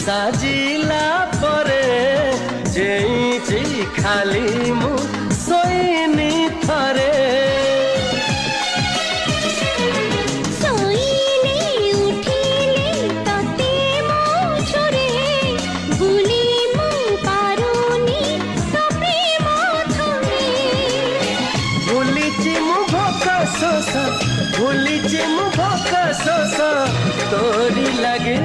साजिला परे जेइची खाली मु सोइनी थरे भूली मु भोक शोष तोरी लगे